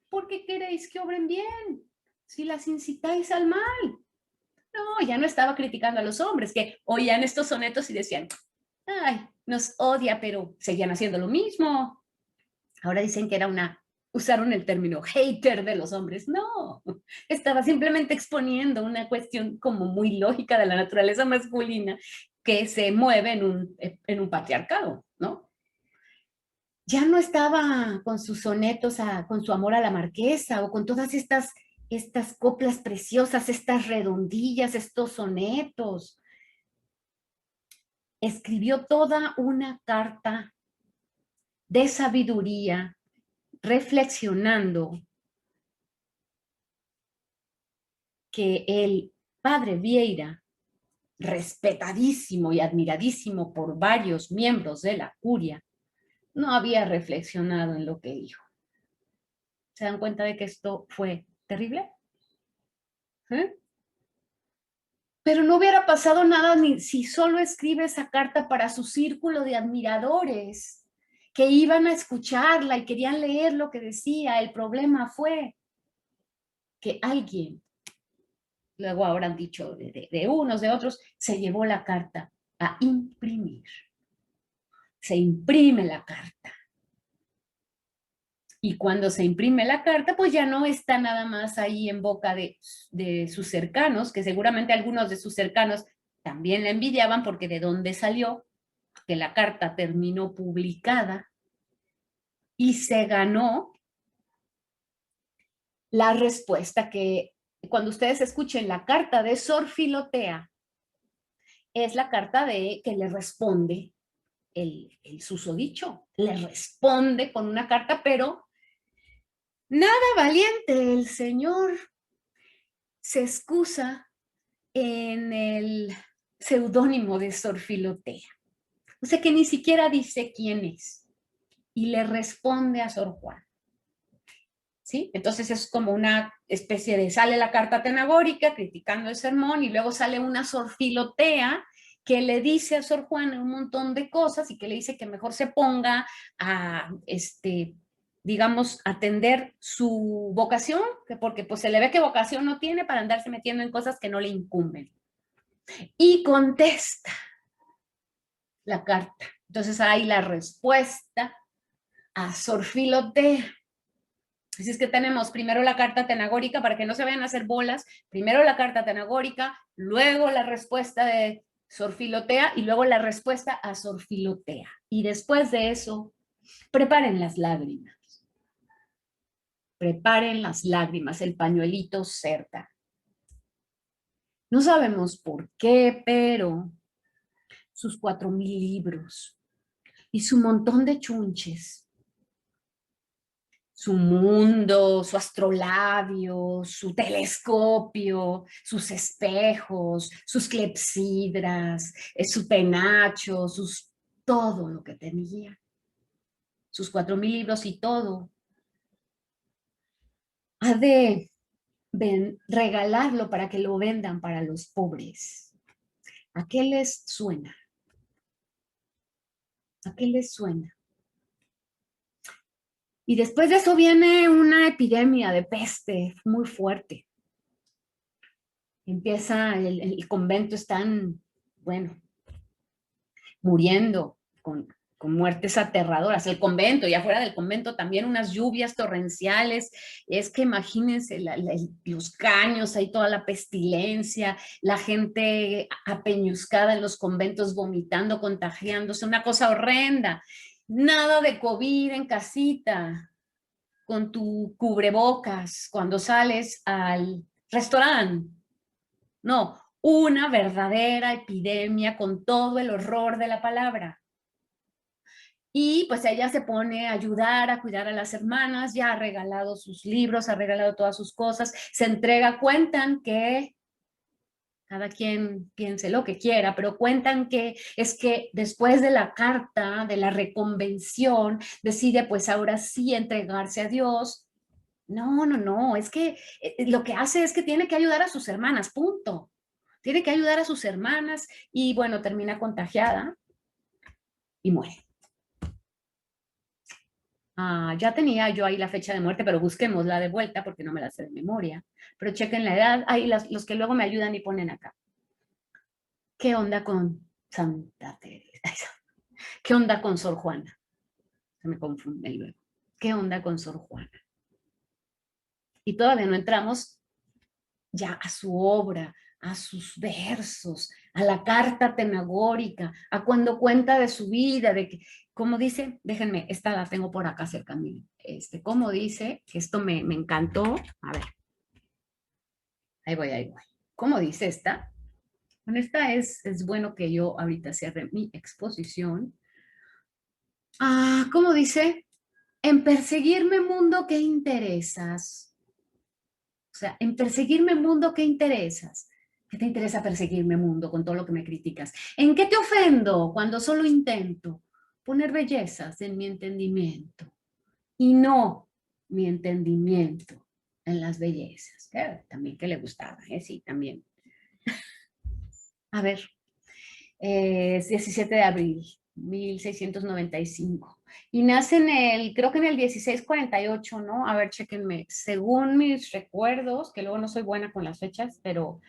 ¿por qué queréis que obren bien? Si las incitáis al mal. No, ya no estaba criticando a los hombres que oían estos sonetos y decían, ay, nos odia, pero seguían haciendo lo mismo. Ahora dicen que usaron el término hater de los hombres. No, estaba simplemente exponiendo una cuestión como muy lógica de la naturaleza masculina que se mueve en un patriarcado, ¿no? Ya no estaba con sus sonetos, con su amor a la marquesa, o con todas estas coplas preciosas, estas redondillas, estos sonetos. Escribió toda una carta de sabiduría, reflexionando que el padre Vieira, respetadísimo y admiradísimo por varios miembros de la curia, no había reflexionado en lo que dijo. ¿Se dan cuenta de que esto fue terrible? ¿Eh? Pero no hubiera pasado nada ni si solo escribe esa carta para su círculo de admiradores que iban a escucharla y querían leer lo que decía. El problema fue que alguien, luego ahora han dicho de unos, de otros, se llevó la carta a imprimir. Se imprime la carta. Y cuando se imprime la carta, pues ya no está nada más ahí en boca de sus cercanos, que seguramente algunos de sus cercanos también la envidiaban, porque de dónde salió que la carta terminó publicada y se ganó la respuesta que cuando ustedes escuchen la carta de Sor Filotea, es la carta que le responde el susodicho, le responde con una carta, pero nada valiente el señor se excusa en el seudónimo de Sor Filotea. O sea que ni siquiera dice quién es y le responde a Sor Juan. ¿Sí? Entonces es como una especie de, sale la carta atenagórica criticando el sermón y luego sale una Sor Filotea que le dice a Sor Juana un montón de cosas y que le dice que mejor se ponga a digamos, atender su vocación, porque pues se le ve que vocación no tiene para andarse metiendo en cosas que no le incumben. Y contesta la carta. Entonces hay la respuesta a Sor Filotea. Así es que tenemos primero la carta atenagórica para que no se vayan a hacer bolas, primero la carta atenagórica, luego la respuesta de Sor Filotea y luego la respuesta a Sor Filotea. Y después de eso, preparen las lágrimas. Preparen las lágrimas, el pañuelito cerca. No sabemos por qué, pero sus 4,000 libros y su montón de chunches, su mundo, su astrolabio, su telescopio, sus espejos, sus clepsidras, su penacho, todo lo que tenía, sus 4,000 libros y todo, ha de regalarlo para que lo vendan para los pobres. ¿A qué les suena? ¿A qué les suena? Y después de eso viene una epidemia de peste muy fuerte. Empieza, el convento están, bueno, muriendo con muertes aterradoras. El convento y afuera del convento también unas lluvias torrenciales. Es que imagínense los caños, ahí toda la pestilencia, la gente apeñuscada en los conventos vomitando, contagiándose, una cosa horrenda. Nada de COVID en casita, con tu cubrebocas cuando sales al restaurante. No, una verdadera epidemia con todo el horror de la palabra. Y pues ella se pone a ayudar, a cuidar a las hermanas, ya ha regalado sus libros, ha regalado todas sus cosas, se entrega, cuentan que, cada quien piense lo que quiera, pero cuentan que es que después de la carta, de la reconvención, decide pues ahora sí entregarse a Dios. No, es que lo que hace es que tiene que ayudar a sus hermanas, punto. Tiene que ayudar a sus hermanas y bueno, termina contagiada y muere. Ya tenía yo ahí la fecha de muerte, pero busquémosla de vuelta porque no me la sé de memoria. Pero chequen la edad, ahí los que luego me ayudan y ponen acá. ¿Qué onda con Santa Teresa? ¿Qué onda con Sor Juana? Se me confunde luego. ¿Qué onda con Sor Juana? Y todavía no entramos ya a su obra, a sus versos, a la carta atenagórica, a cuando cuenta de su vida, de que, como dice, déjenme, esta la tengo por acá cerca mío, como dice, que esto me encantó, a ver, ahí voy. ¿Cómo dice esta? Bueno, esta es bueno que yo ahorita cierre mi exposición. ¿Cómo dice? En perseguirme mundo, ¿qué interesas? O sea, en perseguirme mundo, ¿qué interesas? ¿Qué te interesa perseguirme mundo con todo lo que me criticas? ¿En qué te ofendo cuando solo intento poner bellezas en mi entendimiento y no mi entendimiento en las bellezas? También que le gustaba, sí, también. A ver, es 17 de abril, 1695. Y nace creo que en el 1648, ¿no? A ver, chéquenme. Según mis recuerdos, que luego no soy buena con las fechas, pero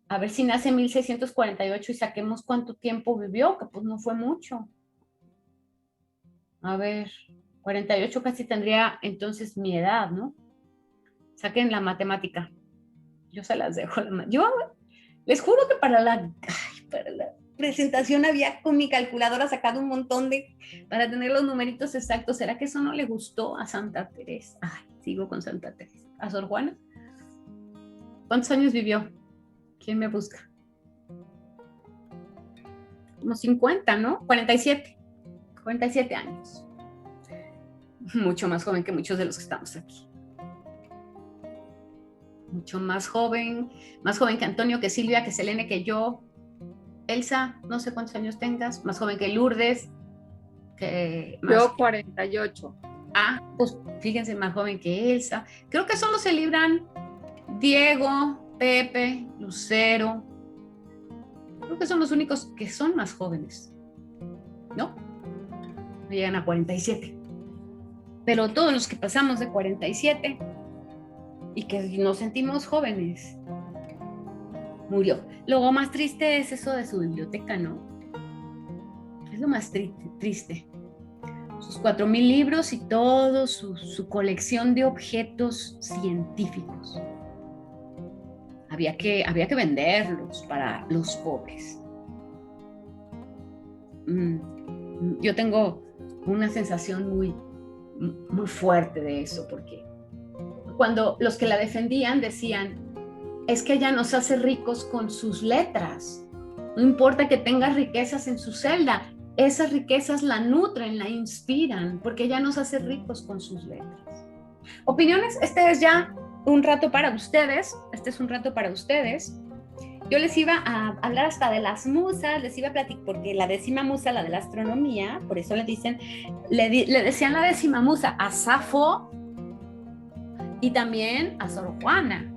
a ver si nace en 1648 y saquemos cuánto tiempo vivió, que pues no fue mucho. A ver, 48 casi tendría entonces mi edad, ¿no? Saquen la matemática. Yo se las dejo. Yo les juro que para la presentación había con mi calculadora sacado un montón para tener los numeritos exactos. ¿Será que eso no le gustó a Santa Teresa? Ay, sigo con Santa Teresa. ¿A Sor Juana? ¿Cuántos años vivió? ¿Quién me busca? Unos 50, ¿no? 47. 47 años. Mucho más joven que muchos de los que estamos aquí. Mucho más joven que Antonio, que Silvia, que Selene, que yo. Elsa, no sé cuántos años tengas, más joven que Lourdes. Yo 48. Pues fíjense, más joven que Elsa. Creo que solo se libran Diego, Pepe, Lucero. Creo que son los únicos que son más jóvenes, ¿no? No llegan a 47. pero todos los que pasamos de 47 y que nos sentimos jóvenes, murió. Lo más triste es eso de su biblioteca, ¿no? Es lo más triste. Sus 4,000 libros y todo su colección de objetos científicos. Había que venderlos para los pobres. Yo tengo una sensación muy, muy fuerte de eso, porque cuando los que la defendían decían, es que ella nos hace ricos con sus letras, no importa que tenga riquezas en su celda, esas riquezas la nutren, la inspiran, porque ella nos hace ricos con sus letras. Opiniones, este es un rato para ustedes. Yo les iba a hablar hasta de las musas, les iba a platicar, porque la 10ª musa, la de la astronomía, por eso le decían la 10ª musa a Safo y también a Sor Juana.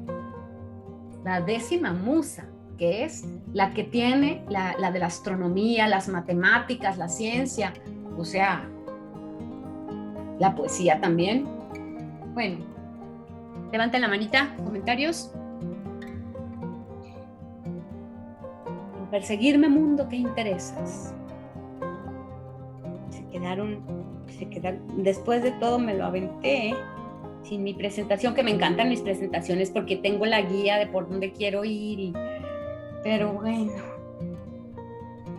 La 10ª musa, que es la que tiene la de la astronomía, las matemáticas, la ciencia, o sea, la poesía también. Bueno, levanten la manita, comentarios. Perseguirme, mundo, ¿qué interesas? Se quedaron, después de todo me lo aventé sin mi presentación, que me encantan mis presentaciones porque tengo la guía de por dónde quiero ir, pero bueno,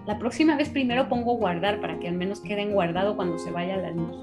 la próxima vez primero pongo guardar para que al menos queden guardado cuando se vaya la luz.